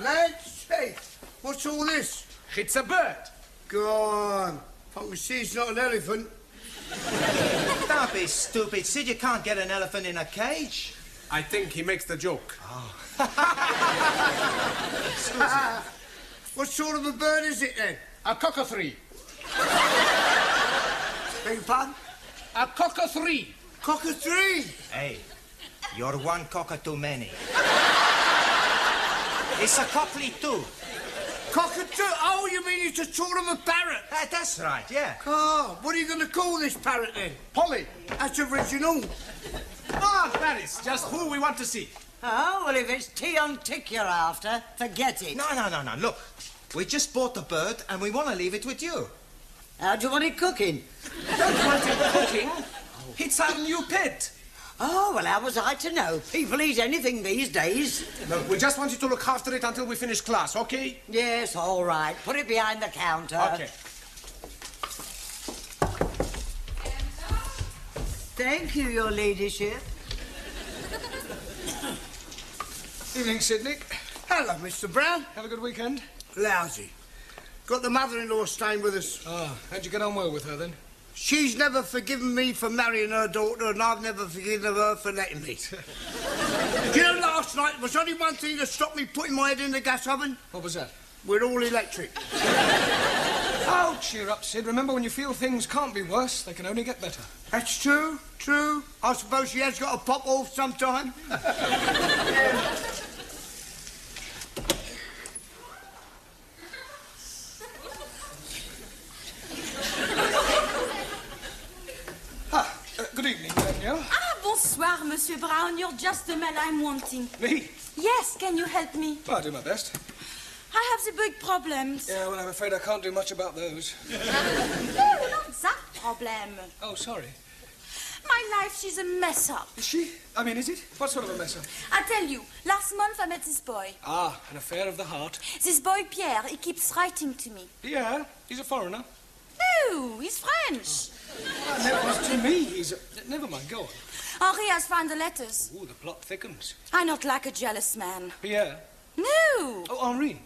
lads. Hey, what's all this? It's a bird. Go on. I can see it's not an elephant. Don't be stupid, Sid. You can't get an elephant in a cage. I think he makes the joke. Oh. What sort of a bird is it, then? A cockathree. Beg your pardon? A cockathree. Cockathree? Hey, you're one cocker too many. It's a cockney too. Cockatoo? Oh, you mean it's a sort of a parrot? That's right, yeah. Oh, what are you going to call this parrot, then? Polly. That's original. Ah, that is just who we want to see. Oh, well, if it's tea on tick you're after, forget it. No. Look, we just bought the bird and we want to leave it with you. How do you want it cooking? Don't want it cooking. It's our new pet. Oh, well, how was I to know? People eat anything these days. Look, we just want you to look after it until we finish class, okay? Yes, all right. Put it behind the counter. Okay. Thank you, your ladyship. Evening, Sidney. Hello, Mr. Brown. Have a good weekend. Lousy. Got the mother-in-law staying with us. Ah, how'd you get on well with her, then? She's never forgiven me for marrying her daughter, and I've never forgiven her for letting me. You know, last night, there was only one thing that stopped me putting my head in the gas oven. What was that? We're all electric. Oh, cheer up, Sid. Remember, when you feel things can't be worse, they can only get better. That's true, true. I suppose she has got to pop off sometime. Good evening, Danielle. Ah, bonsoir, Monsieur Brown. You're just the man I'm wanting. Me? Yes, can you help me? Well, I'll do my best. I have the big problems. Yeah, well, I'm afraid I can't do much about those. No, not that problem. Oh, sorry. My life, she's a mess up. Is she? I mean, is it? What sort of a mess up? I tell you, last month I met this boy. Ah, an affair of the heart. This boy, Pierre, he keeps writing to me. Yeah, he's a foreigner. No, he's French. Well, that was to me. He's a... Never mind, go on. Henri has found the letters. Ooh, the plot thickens. I'm not like a jealous man. Pierre. No. Oh, Henri.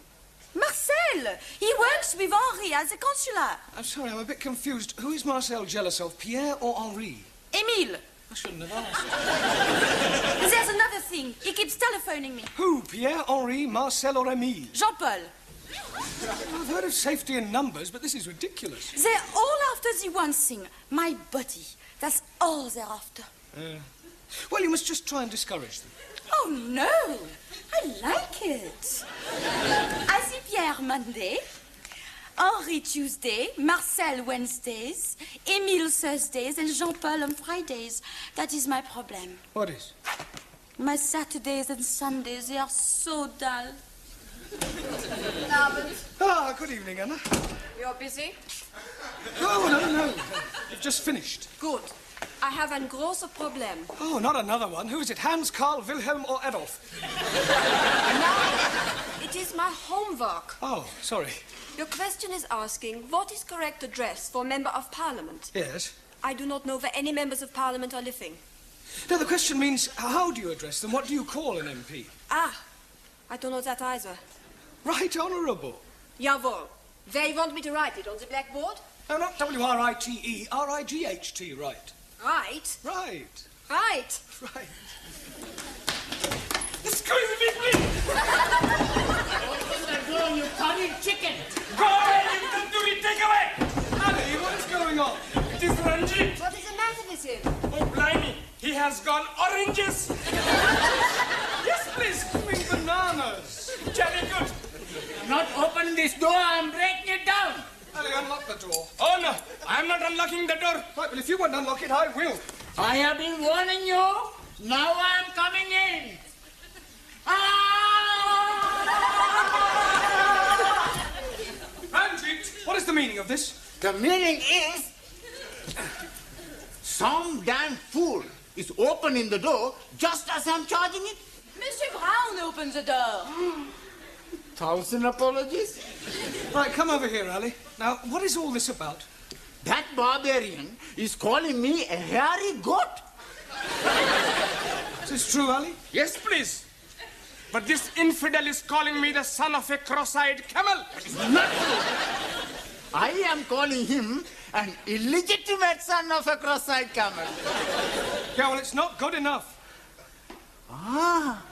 Marcel. He works with Henri at the consular. I'm sorry, I'm a bit confused. Who is Marcel jealous of, Pierre or Henri? Emile. I shouldn't have asked. There's another thing. He keeps telephoning me. Who? Pierre, Henri, Marcel or Emile? Jean-Paul. I've heard of safety in numbers, but this is ridiculous. They're all after the one thing, my body. That's all they're after. Well, you must just try and discourage them. Oh, no. I like it. I see Pierre Monday, Henri Tuesday, Marcel Wednesdays, Emile Thursdays, and Jean-Paul on Fridays. That is my problem. What is? My Saturdays and Sundays, they are so dull. Ah, good evening, Anna. You're busy? No. You've just finished. Good. I have ein großes Problem. Oh, not another one. Who is it? Hans, Karl, Wilhelm, or Adolf? No, it is my homework. Oh, sorry. Your question is asking, what is correct address for a member of parliament? Yes. I do not know where any members of parliament are living. No, the question means, how do you address them? What do you call an MP? Ah, I don't know that either. Right Honourable. Jawohl. Where you want me to write it, on the blackboard? No, not W-R-I-T-E, R-I-G-H-T, right. Right. Right. Right. Right. Excuse me, please! Open the door, you cunning chicken! Go away, you don't do it, take away! Annie, what is going on? It is Ranjit. What is the matter with him? Oh, blimey, he has gone oranges. Yes, please, give me bananas. Jolly good. Not open this door, I'm breaking it down! Annie, unlock the door. Oh, no, I'm not unlocking the door. Right, well, if you won't unlock it, I will. I have been warning you. Now I'm coming in. Ranjit, what is the meaning of this? The meaning is... some damn fool is opening the door just as I'm charging it. Monsieur Brown opens the door. 1,000 apologies. Right, come over here, Ali. Now, what is all this about? That barbarian is calling me a hairy goat. Is this true, Ali? Yes, please. But this infidel is calling me the son of a cross-eyed camel. I am calling him an illegitimate son of a cross-eyed camel. Yeah, well, it's not good enough. Ah,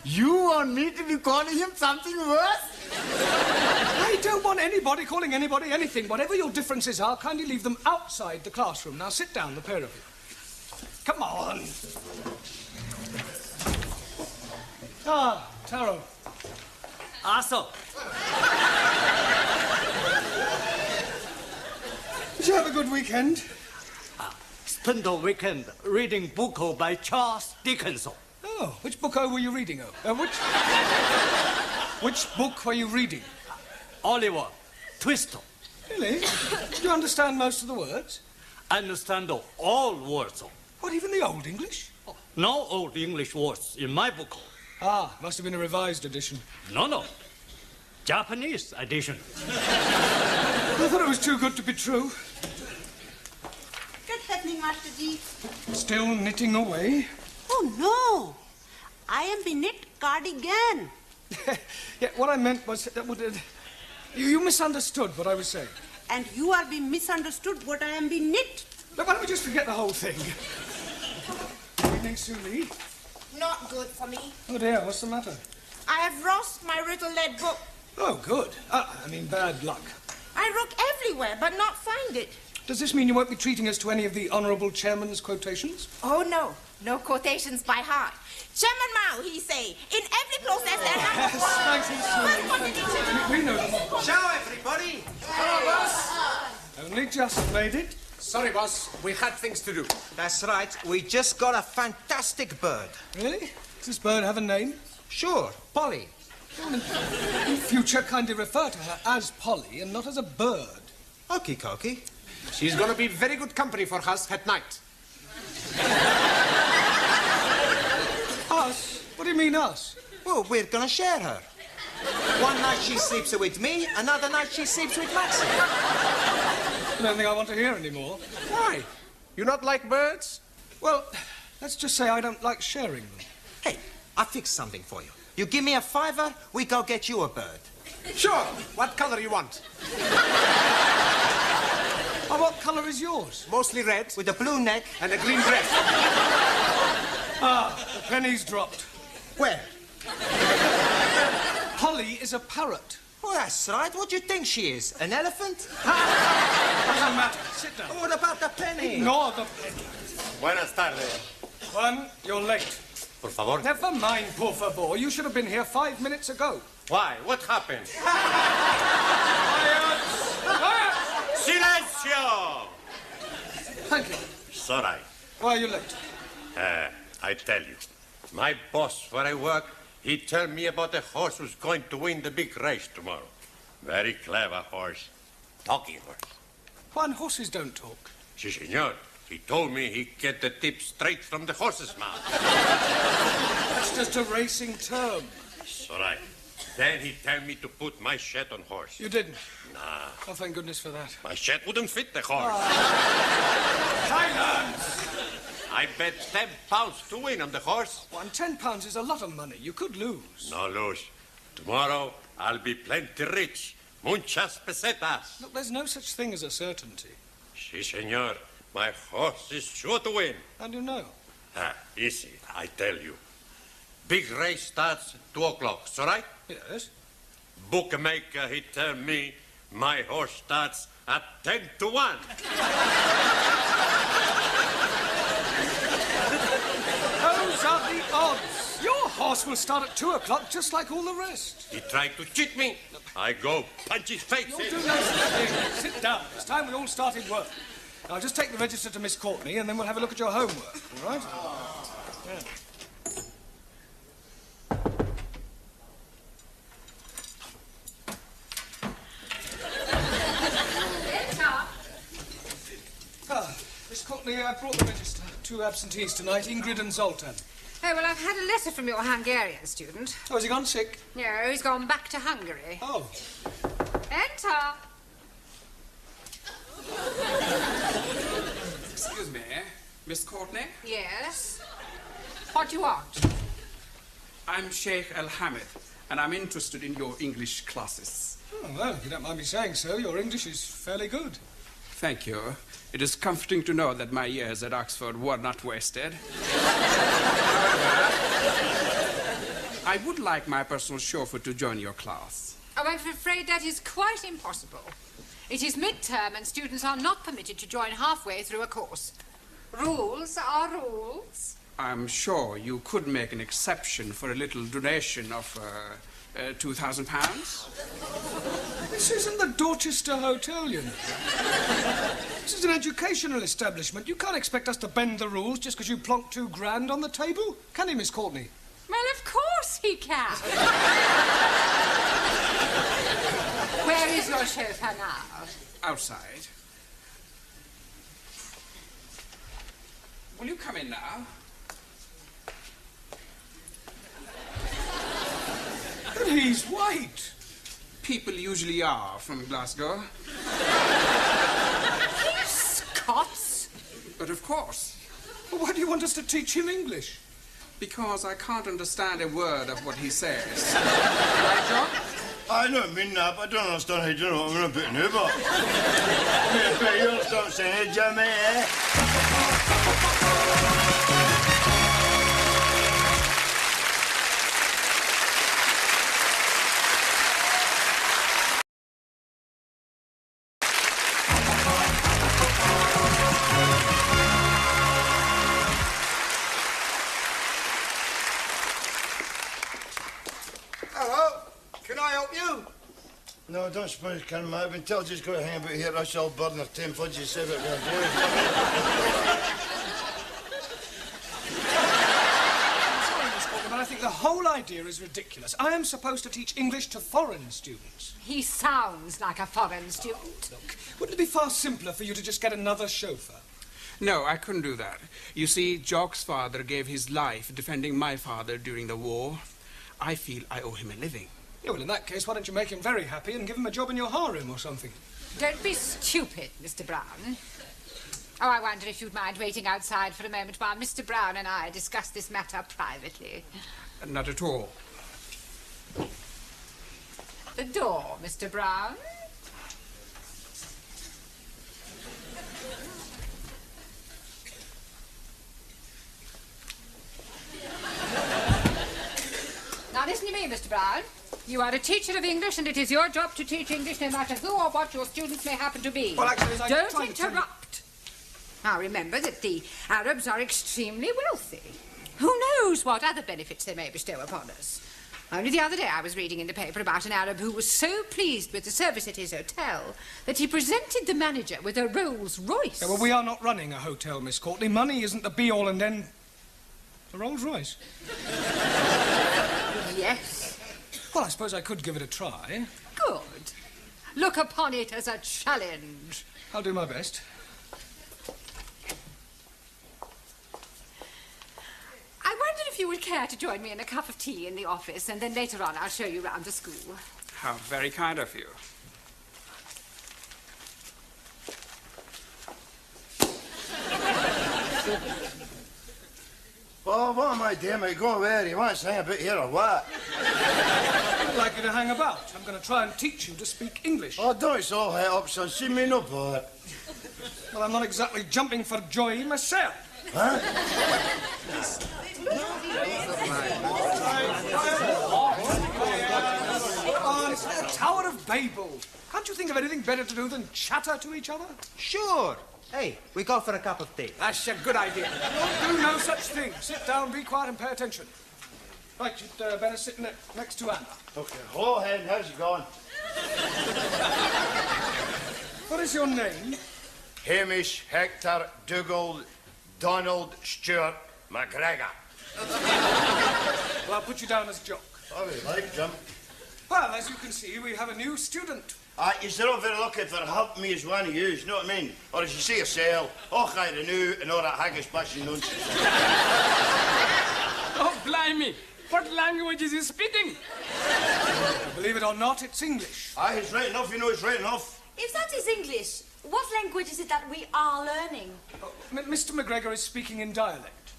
you want me to be calling him something worse? I don't want anybody calling anybody anything. Whatever your differences are, kindly leave them outside the classroom. Now sit down, the pair of you. Come on. Ah, Taro. Also, Did you have a good weekend? spent the weekend reading book by Charles Dickens. Oh, which book were you reading? Which book were you reading? Oliver Twist. Really? Did you understand most of the words? Understand all words. What, even the Old English? No old English words in my book. Ah, must have been a revised edition. No. Japanese edition. I thought it was too good to be true. What's happening, Master G? Still knitting away? Oh, no. I am the knit cardigan. Yeah, what I meant was that you misunderstood what I was saying. And you are being misunderstood what I am being knit. Now, why don't we just forget the whole thing? Evening, Sue. Not good for me. Oh, dear, what's the matter? I have lost my little lead book. Oh, good. Bad luck. I look everywhere, but not find it. Does this mean you won't be treating us to any of the Honourable Chairman's quotations? Oh, no. No quotations by heart. Chairman Mao, he say, in every process there are... We know them all. Ciao, everybody. Hello, boss. Only just made it. Sorry, boss. We had things to do. That's right. We just got a fantastic bird. Really? Does this bird have a name? Sure, Polly. In future, kindly refer to her as Polly and not as a bird. Okie dokie. She's going to be very good company for us at night. Us? What do you mean, us? Well, we're gonna share her. One night she sleeps with me, another night she sleeps with Maxie. I don't think I want to hear anymore. Why? You not like birds? Well, let's just say I don't like sharing them. Hey, I fixed something for you. You give me a $5, we go get you a bird. Sure. What color you want? Oh, what colour is yours? Mostly red With a blue neck. and a green dress. Ah, the penny's dropped. Where? Polly is a parrot. Oh, that's right. What do you think she is? An elephant? Doesn't matter. Sit down. What about the penny? Ignore the penny. Buenas tardes. One, you're late. Por favor. Never mind, por favor. You should have been here 5 minutes ago. Why? What happened? Silencio! Thank you. Sorry. Why are you late? I tell you. My boss where I work, he tell me about a horse who's going to win the big race tomorrow. Very clever horse. Talking horse. Juan, horses don't talk. Si, senor. He told me he get the tip straight from the horse's mouth. That's just a racing term. Sorry. Then he tell me to put my shed on horse. You didn't? Nah. Oh, thank goodness for that. My shed wouldn't fit the horse. Silence! I bet £10 to win on the horse. £10 is a lot of money. You could lose. No lose. Tomorrow I'll be plenty rich. Muchas pesetas. Look, there's no such thing as a certainty. Si, senor. My horse is sure to win. How do you know? Easy, I tell you. Big race starts 2 o'clock, so right? Yes. Bookmaker, he tell me my horse starts at 10 to 1. Those are the odds. Your horse will start at 2 o'clock, just like all the rest. He tried to cheat me. I go punch his face You'll in. do no such thing. Sit down. It's time we all started work. Now, just take the register to Miss Courtney, and then we'll have a look at your homework, all right? Yeah. Miss Courtney, I brought the register. 2 absentees tonight, Ingrid and Zoltan. Oh, well, I've had a letter from your Hungarian student. Oh, has he gone sick? No, he's gone back to Hungary. Oh. Enter. Excuse me, Miss Courtney? Yes? What do you want? I'm Sheikh Al-Hamid, and I'm interested in your English classes. Oh, well, if you don't mind me saying so, your English is fairly good. Thank you. It is comforting to know that my years at Oxford were not wasted. I would like my personal chauffeur to join your class. Oh, I'm afraid that is quite impossible. It is midterm and students are not permitted to join halfway through a course. Rules are rules. I'm sure you could make an exception for a little donation of £2,000. This isn't the Dorchester Hotel, you know. This is an educational establishment. You can't expect us to bend the rules just because you plonked £2,000 on the table. Can he, Miss Courtney? Well, of course he can. Where is your chauffeur now? Outside. Will you come in now? But he's white. People usually are from Glasgow. Scots? But of course. Well, why do you want us to teach him English? Because I can't understand a word of what he says. Right, John? I don't mean that, but I don't understand how you don't know what I'm going to put new, but... You understand what I'm saying, Jimmy, eh? No, I don't suppose you can, mate. I've been told just go to hang about here. I shall burn their 10 fudges, say what I'm going to do. I'm sorry, Miss Courtney, but I think the whole idea is ridiculous. I am supposed to teach English to foreign students. He sounds like a foreign student. Look, wouldn't it be far simpler for you to just get another chauffeur? No, I couldn't do that. You see, Jock's father gave his life defending my father during the war. I feel I owe him a living. Yeah, well, in that case, why don't you make him very happy and give him a job in your harem or something? Don't be stupid, Mr. Brown. Oh, I wonder if you'd mind waiting outside for a moment while Mr. Brown and I discuss this matter privately. Not at all. The door, Mr. Brown. Now listen to me, Mr. Brown. You are a teacher of English, and it is your job to teach English no matter who or what your students may happen to be. Well, actually, as I don't interrupt. Now remember that the Arabs are extremely wealthy. Who knows what other benefits they may bestow upon us? Only the other day I was reading in the paper about an Arab who was so pleased with the service at his hotel that he presented the manager with a Rolls Royce. Yeah, well, we are not running a hotel, Miss Courtney. Money isn't the be-all and end... A Rolls Royce? Yes. Well, I suppose I could give it a try. Good. Look upon it as a challenge. I'll do my best. I wonder if you would care to join me in a cup of tea in the office, and then later on I'll show you round the school. How very kind of you. Oh, what am I doing, mate? Go where? You want to hang about here or what? I'd like you to hang about. I'm going to try and teach you to speak English. Oh, don't it's all head up, son. See me no bother. Well, I'm not exactly jumping for joy myself. Huh? Oh, it's the Tower of Babel. Can't you think of anything better to do than chatter to each other? Sure. Hey, we go for a cup of tea. That's a good idea. Don't do no such thing. Sit down, be quiet, and pay attention. Right, you'd better sit next to Anna. Okay. Hello, Hen. How's it going? What is your name? Hamish Hector Dougal Donald Stewart McGregor. Well, I'll put you down as Jock. How do you like, Jim? Well, as you can see, we have a new student. You're all very lucky for helping me as one of you, you know what I mean? Or as you say yourself, I renew and all that haggis bashing nonsense. Oh, blimey! What language is he speaking? Believe it or not, it's English. He's right enough, you know he's right enough. If that is English, what language is it that we are learning? Oh, Mr. McGregor is speaking in dialect.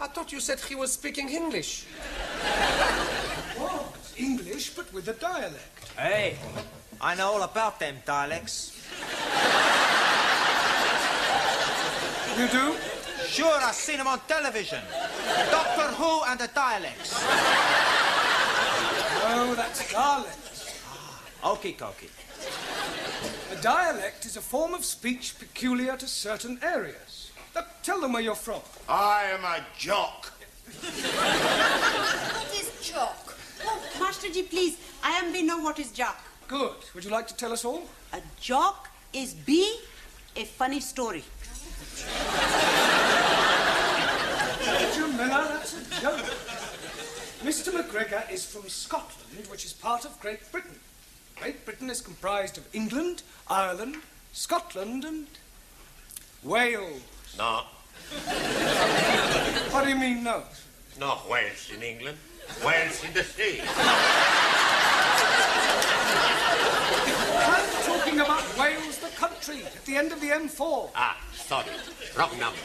I thought you said he was speaking English. What? English, but with a dialect. Hey, I know all about them dialects. You do? Sure, I've seen them on television. Doctor Who and the dialects. Oh, that's dialect. Okie dokie. A dialect is a form of speech peculiar to certain areas. Now, tell them where you're from. I am a jock. What is jock? Oh, Master G, please. I am know what is jock. Good. Would you like to tell us all? A jock is be a funny story. Miller, that's a joke. Mr. McGregor is from Scotland, which is part of Great Britain. Great Britain is comprised of England, Ireland, Scotland, and Wales. No. What do you mean, no? No Wales in England. Wales in the sea. I'm talking about Wales, the country, at the end of the M4. Ah, sorry. Wrong number.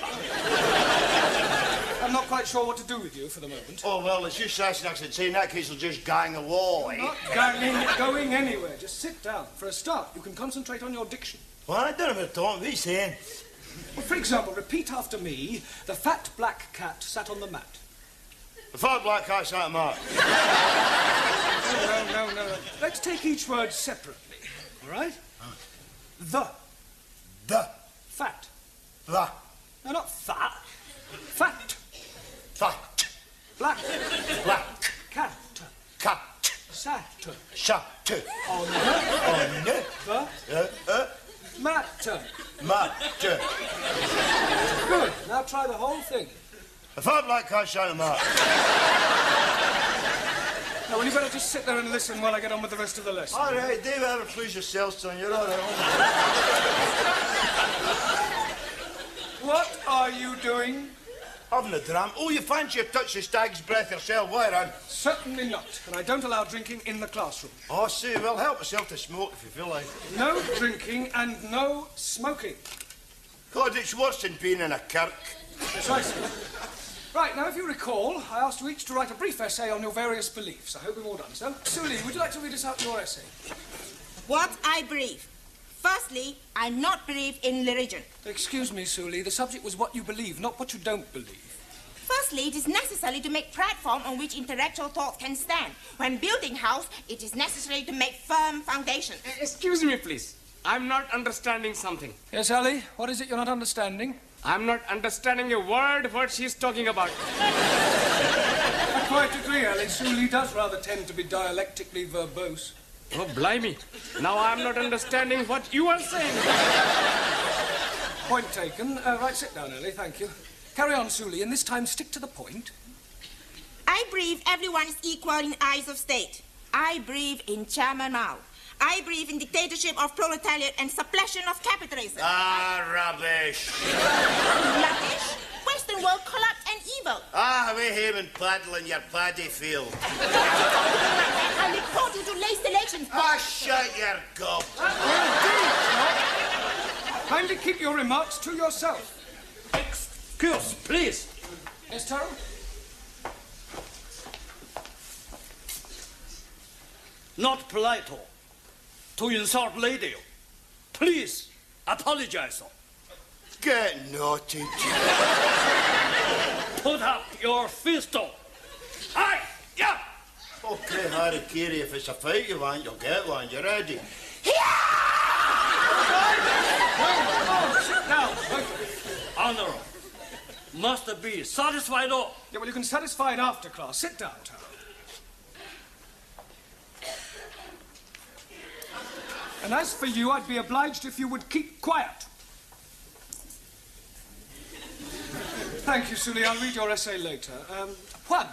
I'm not quite sure what to do with you for the moment. Oh, well, it's just asking us to say in that case we'll just gang away. Not going anywhere. Just sit down. For a start, you can concentrate on your diction. Well, I don't know what what are you saying? Well, for example, repeat after me, the fat black cat sat on the mat. The fat black cat sat on the mat. No. Let's take each word separately, all right? The. Fat. The. No, not fat. Fat. Fat. Black. Black. Cat. Cat. Sat. Sat. On the. Mat. Mat. Good. Now try the whole thing. The fat black cat sat on the mat. Now, well, you better just sit there and listen while I get on with the rest of the lesson. All right, David, ever please yourself, son. You're all right. What are you doing? Having a dram. Oh, you fancy a touch of stag's breath yourself, why, Ron? Certainly not. And I don't allow drinking in the classroom. Oh, see, well, help yourself to smoke if you feel like. No drinking and no smoking. God, it's worse than being in a kirk. Precisely. Right, now, if you recall, I asked you each to write a brief essay on your various beliefs. I hope we've all done so. Suli, would you like to read us out your essay? What I believe. Firstly, I not believe in religion. Excuse me, Suli, the subject was what you believe, not what you don't believe. Firstly, it is necessary to make platform on which intellectual thought can stand. When building house, it is necessary to make firm foundation. Excuse me, please. I'm not understanding something. Yes, Ali? What is it you're not understanding? I'm not understanding a word what she's talking about. I quite agree, Ali. Suli does rather tend to be dialectically verbose. Oh, blimey. Now I'm not understanding what you are saying. Point taken. Right, sit down, Ali. Thank you. Carry on, Suli, and this time stick to the point. I believe everyone is equal in eyes of state. I believe in Chairman Mao. I believe in dictatorship of proletariat and suppression of capitalism. Ah, rubbish. Rubbish? Western world corrupt and evil. Ah, away him and paddle in your paddy field. I report you to late elections. Ah, shut your gob. Kindly keep your remarks to yourself. Excuse, please. Yes, Taro? Not polite to insult lady. Please apologize. Get naughty. Put up your fist. Aye, yeah. Okay, Harry Kiri, if it's a fight you want, you'll get one. You ready? Sit down. Honor must be satisfied. Yeah, well, you can satisfy it after class. Sit down, Taro. And as for you, I'd be obliged if you would keep quiet. Thank you, Suli. I'll read your essay later. Juan.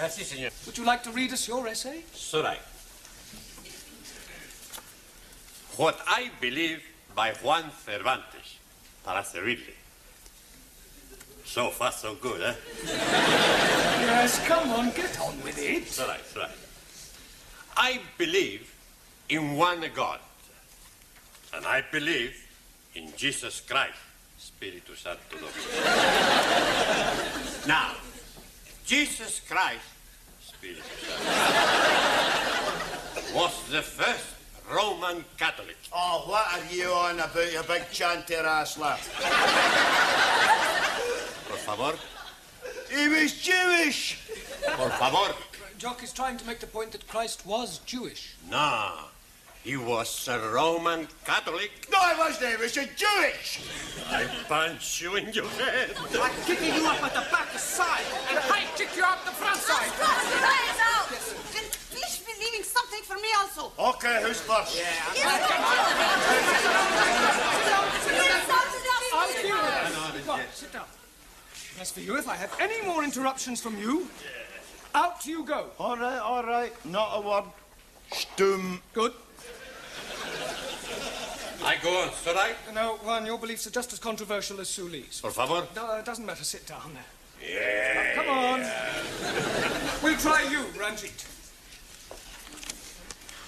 Si, senor. Would you like to read us your essay? Sorai. What I believe by Juan Cervantes. Para servirle. So far, so good, eh? Yes, come on, get on with it. It's all right. I believe in one God. And I believe in Jesus Christ, Spiritu Santo Dominus. Now, Jesus Christ, Spirit, was the first Roman Catholic. Oh, what are you on about, you big chanter ass lad? Por favor. He was Jewish. Por favor. Jock is trying to make the point that Christ was Jewish. No, he was a Roman Catholic. No, he wasn't. He was a Jewish. I punch you in your head. I'm kicking you up at the back side. And I kick you out the front side. And please be leaving something for me also. Okay, who's first? Sit down. As for you, if I have any more interruptions from you, out you go. All right. Not a word. Stum. Good. I go on, should I? No, Juan, your beliefs are just as controversial as Suli's. Por favor. No, it doesn't matter. Sit down there. Yeah. Come on. We'll try you, Ranjit.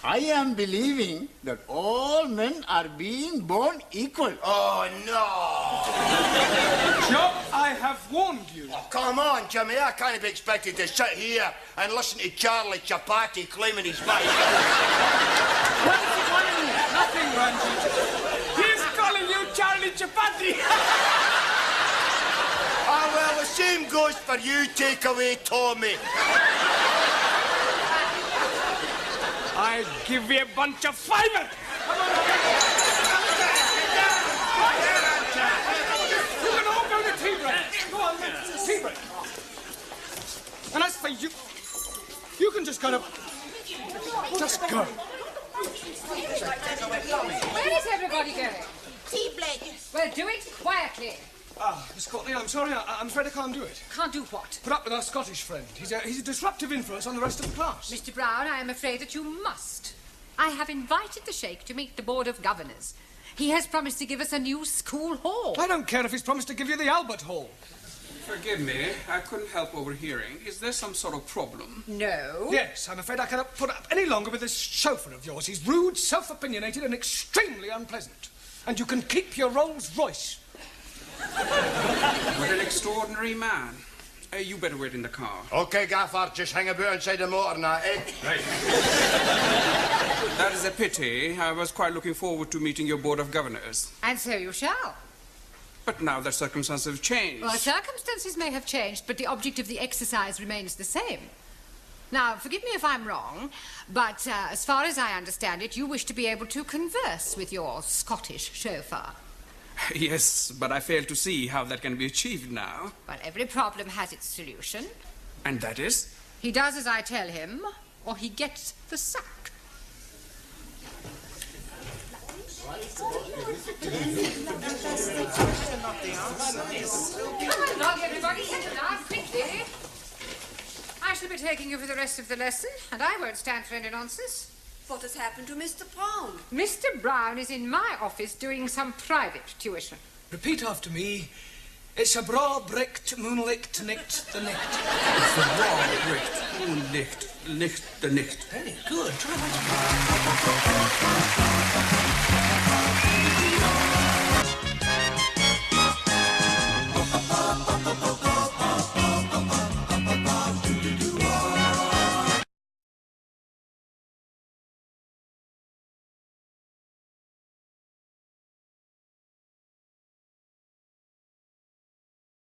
I am believing that all men are being born equal. Oh, no. Jock, I have warned you. Oh, come on, Jimmy. I can't be expected to sit here and listen to Charlie Chapati claiming his wife. What is he calling you? Nothing, Ranjit. He's calling you Charlie Chapati. Ah, well, the same goes for you, takeaway Tommy. I give you a bunch of fiber. You can all go to tea break. Go on, tea break. And as for you, you can just kind of... just go. Where is everybody going? Tea break. Well, do it quietly. Ah, Miss Courtney, I'm sorry. I'm afraid I can't do it. Can't do what? Put up with our Scottish friend. He's a disruptive influence on the rest of the class. Mr. Brown, I am afraid that you must. I have invited the Sheikh to meet the Board of Governors. He has promised to give us a new school hall. I don't care if he's promised to give you the Albert Hall. Forgive me, I couldn't help overhearing. Is there some sort of problem? No. Yes, I'm afraid I cannot put up any longer with this chauffeur of yours. He's rude, self-opinionated, and extremely unpleasant. And you can keep your Rolls Royce. What an extraordinary man. You better wait in the car. Okay, Gaffer, just hang about inside the motor now, eh? Right. That is a pity. I was quite looking forward to meeting your Board of Governors. And so you shall. But now that circumstances have changed. Well, circumstances may have changed, but the object of the exercise remains the same. Now, forgive me if I'm wrong, but as far as I understand it, you wish to be able to converse with your Scottish chauffeur. Yes, but I fail to see how that can be achieved now. Well, every problem has its solution. And that is? He does as I tell him, or he gets the sack. Come along, everybody. Sit down quickly. I shall be taking you for the rest of the lesson, and I won't stand for any nonsense. What has happened to Mr. Brown? Mr. Brown is in my office doing some private tuition. Repeat after me. It's a bra bricht, moonlicht, nicht, the nicht. It's a bra bricht, moonlicht, nicht, the nicht. Very good. Try that.